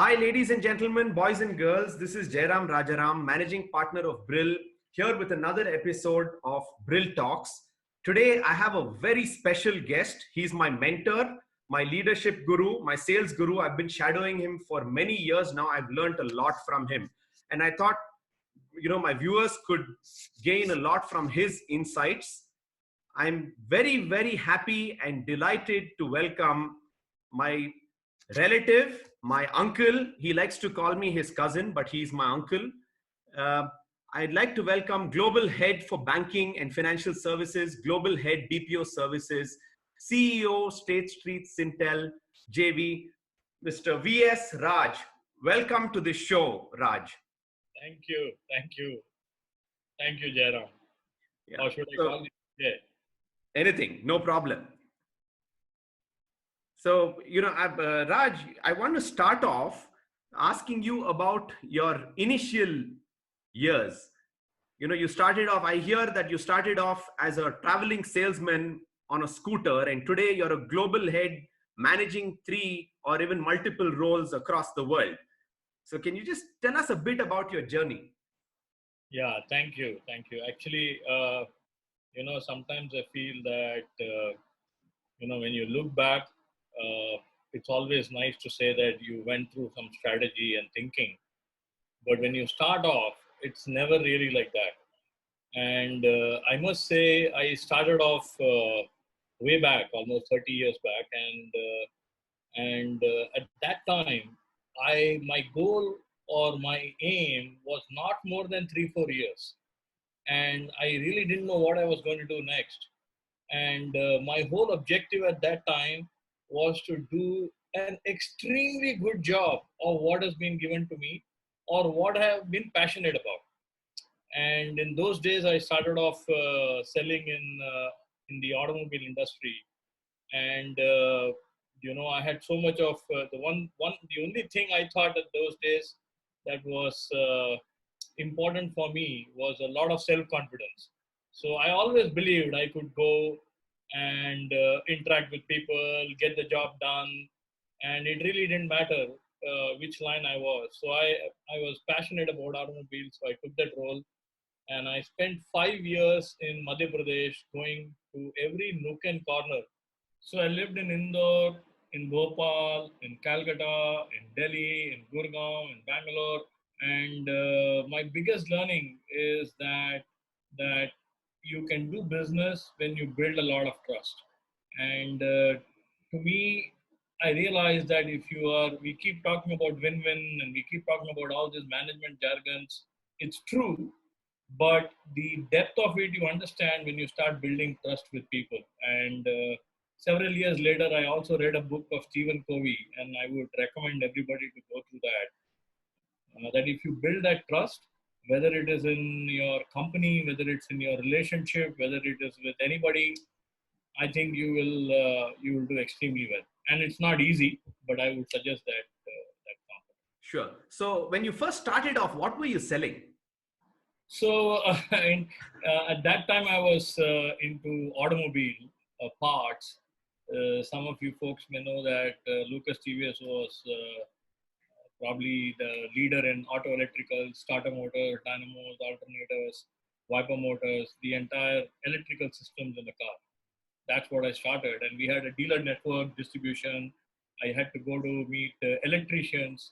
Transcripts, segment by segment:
Hi, ladies and gentlemen, boys and girls. This is Jairam Rajaram, managing partner of Brill, here with another episode of BrilTalks. Today, I have a very special guest. He's my mentor, my leadership guru, my sales guru. I've been shadowing him for many years now. I've learned a lot from him. And I thought, my viewers could gain a lot from his insights. I'm very, very happy and delighted to welcome my relative, my uncle. He likes to call me his cousin, but he's my uncle. Uh, I'd like to welcome Global Head for Banking and Financial Services, Global Head BPO Services, CEO State Street Sintel JV, Mr. V.S.Raj. Welcome to the show, Raj. Thank you. Thank you. Thank you, Jairam. Yeah. Or should I So call you? Yeah. anything, no problem. So, Raj, I want to start off asking you about your initial years. You started off, I hear that you started off as a traveling salesman on a scooter, and today you're a global head managing three or even multiple roles across the world. So, can you just tell us a bit about your journey? Yeah. Thank you. Thank you. Actually, sometimes I feel that, when you look back, it's always nice to say that you went through some strategy and thinking. But when you start off, it's never really like that. And I must say, I started off way back, almost 30 years back. And at that time, my goal or my aim was not more than 3-4 years, and I really didn't know what I was going to do next. And my whole objective at that time was to do an extremely good job of what has been given to me or what I have been passionate about. And in those days, I started off selling in the automobile industry. And I had so much of the only thing I thought at those days that was important for me was a lot of self confidence. So I always believed I could go and interact with people, get the job done, and it really didn't matter which line I was. So I was passionate about automobiles, so I took that role. And I spent 5 years in Madhya Pradesh, going to every nook and corner. So I lived in Indore, in Bhopal, in Calcutta, in Delhi, in Gurgaon, in Bangalore. And my biggest learning is that you can do business when you build a lot of trust. And to me, I realized that we keep talking about win-win and we keep talking about all these management jargons. It's true, but the depth of it you understand when you start building trust with people. And several years later, I also read a book of Stephen Covey, and I would recommend everybody to go through that. That if you build that trust, whether it is in your company, whether it's in your relationship, whether it is with anybody, I think you will do extremely well. And it's not easy, but I would suggest that concept. Sure. So, when you first started off, what were you selling? So at that time, I was into automobile parts. Some of you folks may know that Lucas TVS was probably the leader in auto electrical, starter motor, dynamos, alternators, wiper motors, the entire electrical systems in the car. That's what I started. And we had a dealer network distribution. I had to go to meet electricians,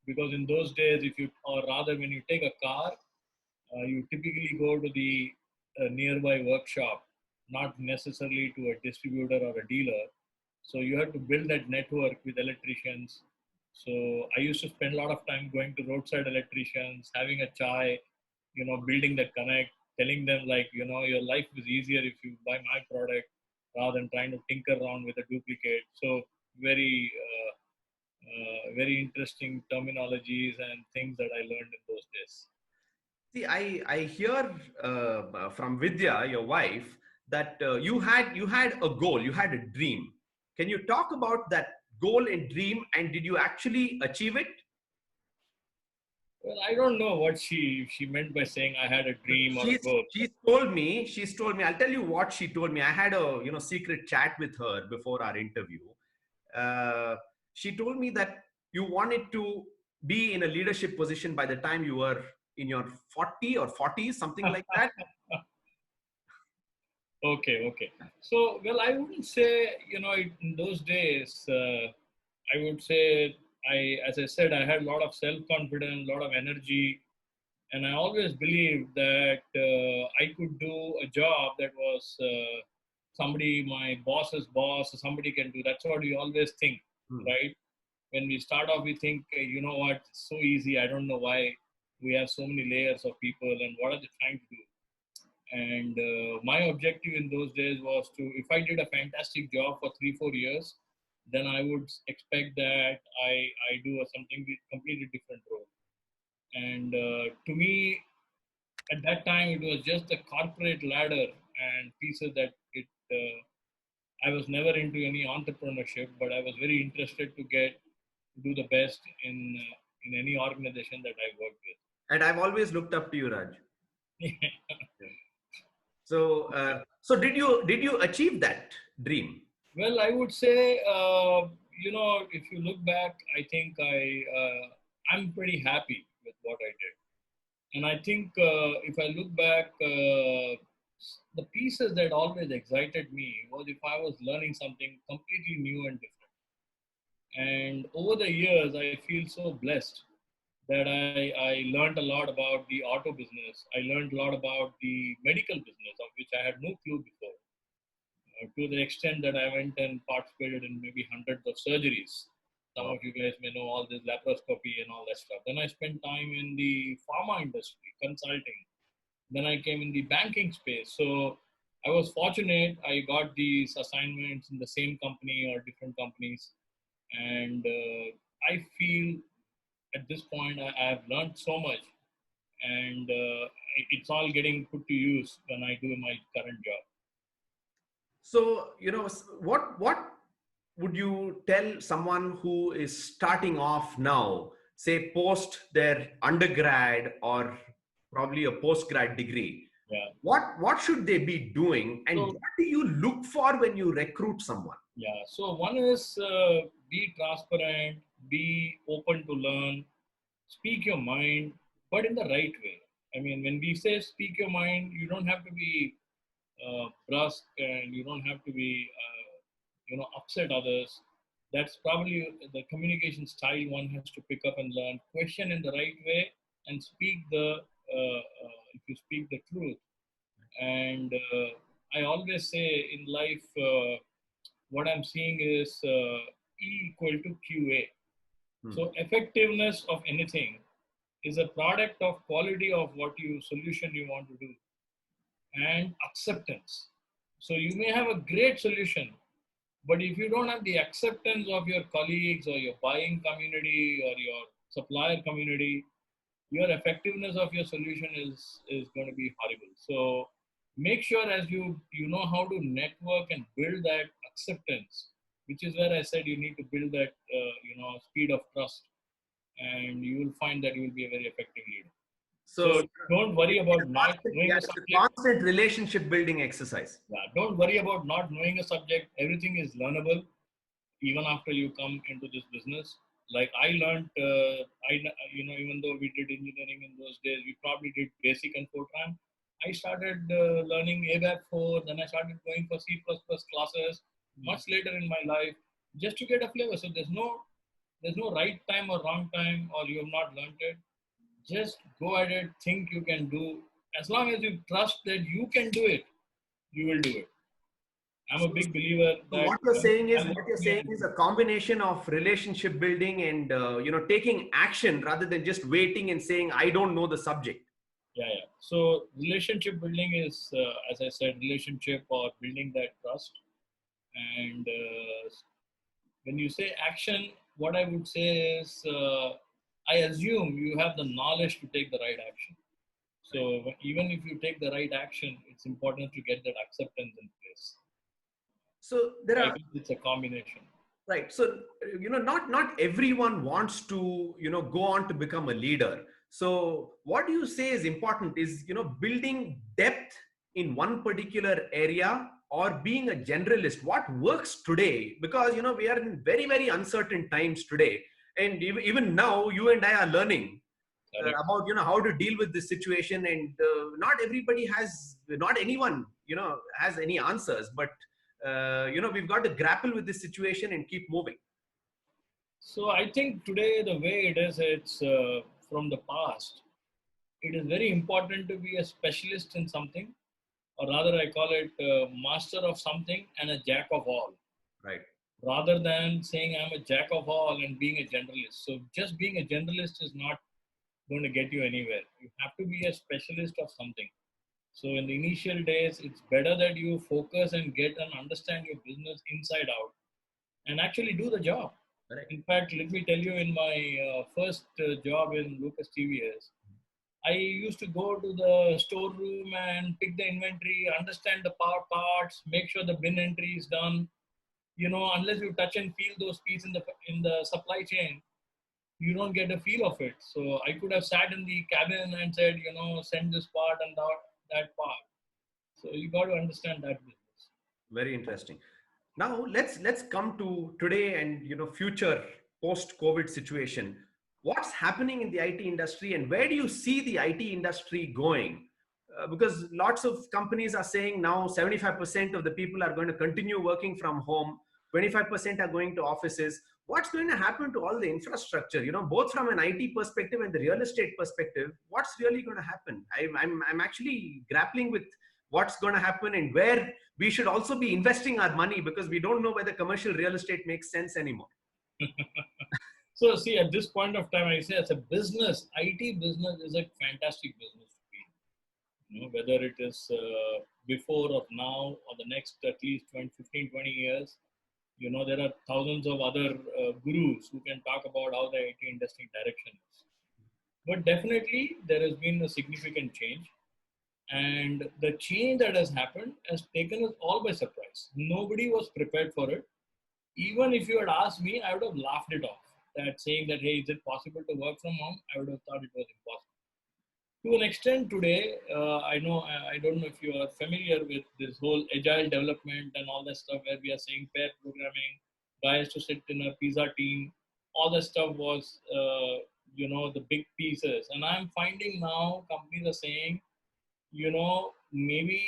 because in those days, or rather when you take a car, you typically go to the nearby workshop, not necessarily to a distributor or a dealer. So you have to build that network with electricians. So I used to spend a lot of time going to roadside electricians, having a chai, building that connect, telling them like, your life is easier if you buy my product rather than trying to tinker around with a duplicate. So very interesting terminologies and things that I learned in those days. See, I hear from Vidya, your wife, that you had a goal, you had a dream. Can you talk about that goal and dream, and did you actually achieve it? Well, I don't know what she meant by saying I had a dream or a She's goal. she's told me. I'll tell you what she told me. I had a secret chat with her before our interview. Uh, she told me that you wanted to be in a leadership position by the time you were in your 40 or 40s, something like that? Okay, okay. So, well, I wouldn't say, in those days, I would say as I said, I had a lot of self-confidence, a lot of energy, and I always believed that I could do a job that was somebody, my boss's boss, or somebody can do. That's what we always think, Hmm. right? When we start off, we think, you know what, it's so easy. I don't know why we have so many layers of people and what are they trying to do. And my objective in those days was to, if I did a fantastic job for 3 4 years, then I would expect that I do something with completely different role. And to me, at that time, it was just the corporate ladder and pieces that it. I was never into any entrepreneurship, but I was very interested to do the best in any organization that I worked And I've always looked up to you, Raj. with. So, so did you achieve that dream? Well, I would say, if you look back, I think I'm pretty happy with what I did, and I think if I look back, the pieces that always excited me was if I was learning something completely new and different. And over the years, I feel so blessed that I learned a lot about the auto business. I learned a lot about the medical business, of which I had no clue before, to the extent that I went and participated in maybe hundreds of surgeries. Some Wow. of you guys may know all this laparoscopy and all that stuff. Then I spent time in the pharma industry, consulting. Then I came in the banking space. So I was fortunate. I got these assignments in the same company or different companies. And I feel at this point I have learned so much. And it's all getting put to use when I do my current job. So, what would you tell someone who is starting off now, say post their undergrad or probably a postgrad degree? Yeah. What should they be doing, and So what do you look for when you recruit someone? yeah, so one is be transparent, be open to learn, speak your mind, but in the right way. I mean, when we say speak your mind, you don't have to be brusque and you don't have to be, upset others. That's probably the communication style one has to pick up and learn. Question in the right way and speak if you speak the truth. And I always say in life, what I'm seeing is E equal to QA. Hmm. So effectiveness of anything is a product of quality of what you solution you want to do and acceptance. So you may have a great solution, but if you don't have the acceptance of your colleagues or your buying community or your supplier community, your effectiveness of your solution is going to be horrible. So make sure as you know how to network and build that acceptance, which is where I said you need to build that speed of trust, and you will find that you will be a very effective leader. So, So don't worry about not knowing yeah, a it's a subject. constant relationship building exercise. Yeah, don't worry about not knowing a subject. Everything is learnable even after you come into this business. Like I learned, even though we did engineering in those days, we probably did basic and Fortran. I started learning ABAP 4, then I started going for C++ classes much later in my life just to get a flavor. So there's no right time or wrong time, or you have not learned it. Just go at it, think you can do. As long as you trust that you can do it, you will do it. I'm a So, big believer so that I'm what you're looking saying at. is a combination of relationship building and taking action rather than just waiting and saying I don't know the subject. Yeah, yeah. So relationship building is, as I said, relationship or building that trust. And when you say action, what I would say is, I assume you have the knowledge to take the right action. So even if you take the right action, it's important to get that acceptance in place. So there I are guess it's a combination. right. So not everyone wants to go on to become a leader. So what do you say is important is building depth in one particular area or being a generalist. What works today? Because we are in very very uncertain times today. And even now, you and I are learning Correct. about how to deal with this situation, and not anyone has any answers, but we've got to grapple with this situation and keep moving. So I think today the way it is, it's from the past. It is very important to be a specialist in something, or rather, I call it master of something and a jack of all, Right. rather than saying I'm a jack of all and being a generalist. So just being a generalist is not going to get you anywhere. You have to be a specialist of something. So in the initial days, it's better that you focus and get and understand your business inside out and actually do the job. Correct. In fact, let me tell you, in my first job in Lucas TVS, I used to go to the storeroom and pick the inventory, understand the parts, make sure the bin entry is done. Unless you touch and feel those pieces in the supply chain, you don't get a feel of it. So I could have sat in the cabin and said, send this part and that part. So you got to understand that business. Very interesting. Now let's come to today and future post COVID situation. What's happening in the IT industry, and where do you see the IT industry going? Because lots of companies are saying now 75% of the people are going to continue working from home, 25% are going to offices. What's going to happen to all the infrastructure? Both from an IT perspective and the real estate perspective, what's really going to happen? I'm actually grappling with what's going to happen and where we should also be investing our money, because we don't know whether commercial real estate makes sense anymore. So see, at this point of time, I say as a business, IT business is a fantastic business to be in. Whether it is before or now or the next at least 20, 15, 20 years, there are thousands of other gurus who can talk about how the IT industry direction is. But definitely, there has been a significant change. And the change that has happened has taken us all by surprise. Nobody was prepared for it. Even if you had asked me, I would have laughed it off. That saying that, hey, is it possible to work from home? I would have thought it was impossible. To an extent today, I don't know if you are familiar with this whole agile development and all that stuff where we are saying pair programming, guys to sit in a pizza team, all that stuff was, the big pieces. And I'm finding now companies are saying, maybe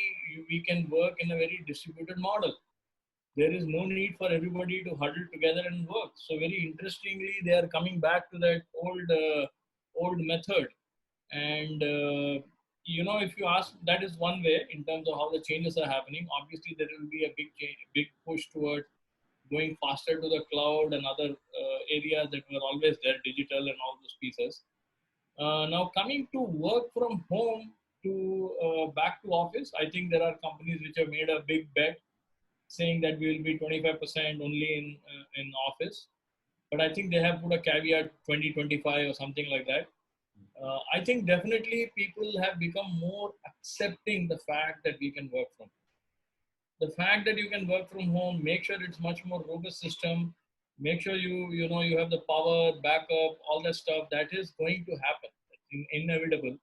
we can work in a very distributed model. There is no need for everybody to huddle together and work. So very interestingly, they are coming back to that old method. And if you ask, that is one way in terms of how the changes are happening. Obviously, there will be a big change, big push towards going faster to the cloud and other areas that were always there, digital and all those pieces. Now, coming to work from home to back to office, I think there are companies which have made a big bet saying that we will be 25% only in office. But I think they have put a caveat 2025 or something like that. I think definitely people have become more accepting the fact that we can work from home. The fact that you can work from home, make sure it's much more robust system, make sure you have the power, backup, all that stuff, that is going to happen. It's inevitable.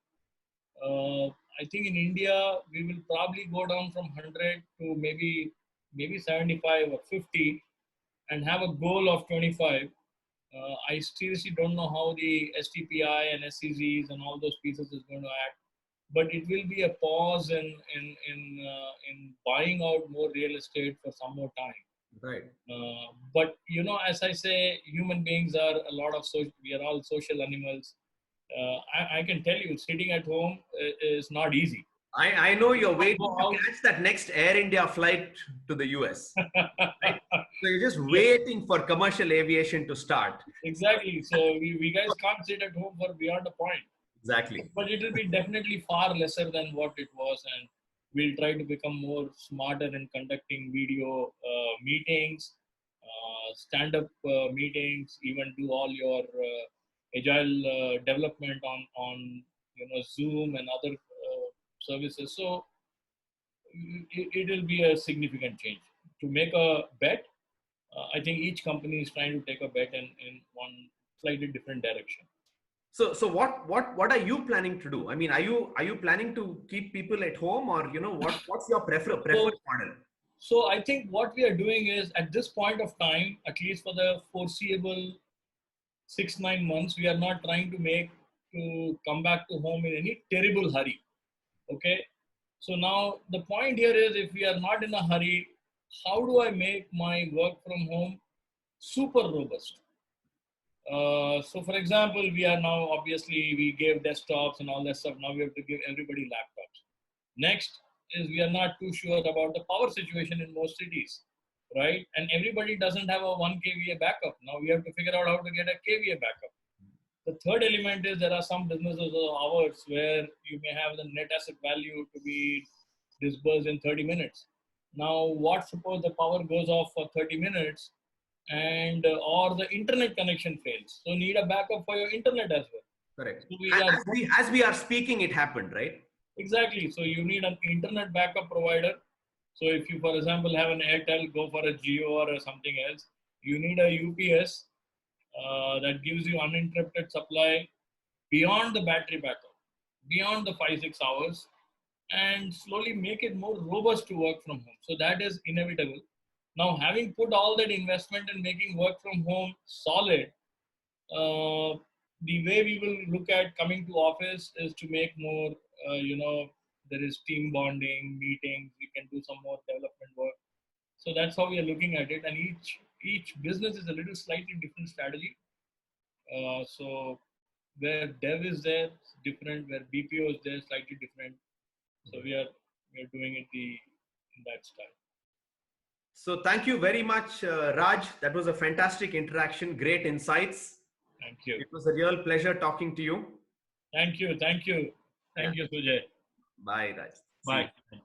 I think in India, we will probably go down from 100 to maybe 75 or 50 and have a goal of 25. I seriously don't know how the STPI and SCZs and all those pieces is going to act, but it will be a pause in buying out more real estate for some more time. Right. But as I say, human beings are a lot of social. We are all social animals. I can tell you, sitting at home is not easy. I know you're waiting to catch that next Air India flight to the US. Right? So you're just waiting for commercial aviation to start. Exactly. So we guys can't sit at home for beyond a point. Exactly. But it will be definitely far lesser than what it was, and we'll try to become more smarter in conducting video meetings, stand-up meetings, even do all your agile development on Zoom and other services. So it will be a significant change. To make a bet, I think each company is trying to take a bet in one slightly different direction. So what are you planning to do? I mean, are you planning to keep people at home, or what's your preferred model? So I think what we are doing is, at this point of time, at least for the foreseeable 6-9 months, we are not trying to come back to home in any terrible hurry. Okay. So now the point here is, if we are not in a hurry, how do I make my work from home super robust? So for example, we are now, obviously we gave desktops and all that stuff. Now we have to give everybody laptops. Next is, we are not too sure about the power situation in most cities, right? And everybody doesn't have a 1 kVA backup. Now we have to figure out how to get a kVA backup. The third element is, there are some businesses or hours where you may have the net asset value to be disbursed in 30 minutes. Now, what suppose the power goes off for 30 minutes and or the internet connection fails? So need a backup for your internet as well. Correct. So we are As we are speaking, it happened, right? exactly. So you need an internet backup provider. So if you, for example, have an Airtel, go for a Geo or something else. You need a UPS that gives you uninterrupted supply beyond the battery backup, beyond the 5-6 hours, and slowly make it more robust to work from home. So that is inevitable. Now, having put all that investment in making work from home solid, the way we will look at coming to office is to make more, there is team bonding, meetings, we can do some more development work. So that's how we are looking at it. And each business is a little slightly different strategy. So where dev is there, it's different. Where BPO is there, slightly different. So we are doing it in that style. So thank you very much, Raj. That was a fantastic interaction. Great insights. Thank you. It was a real pleasure talking to you. Thank you. Thank you. Thank you, Sujay. Bye, Raj. See Bye. you.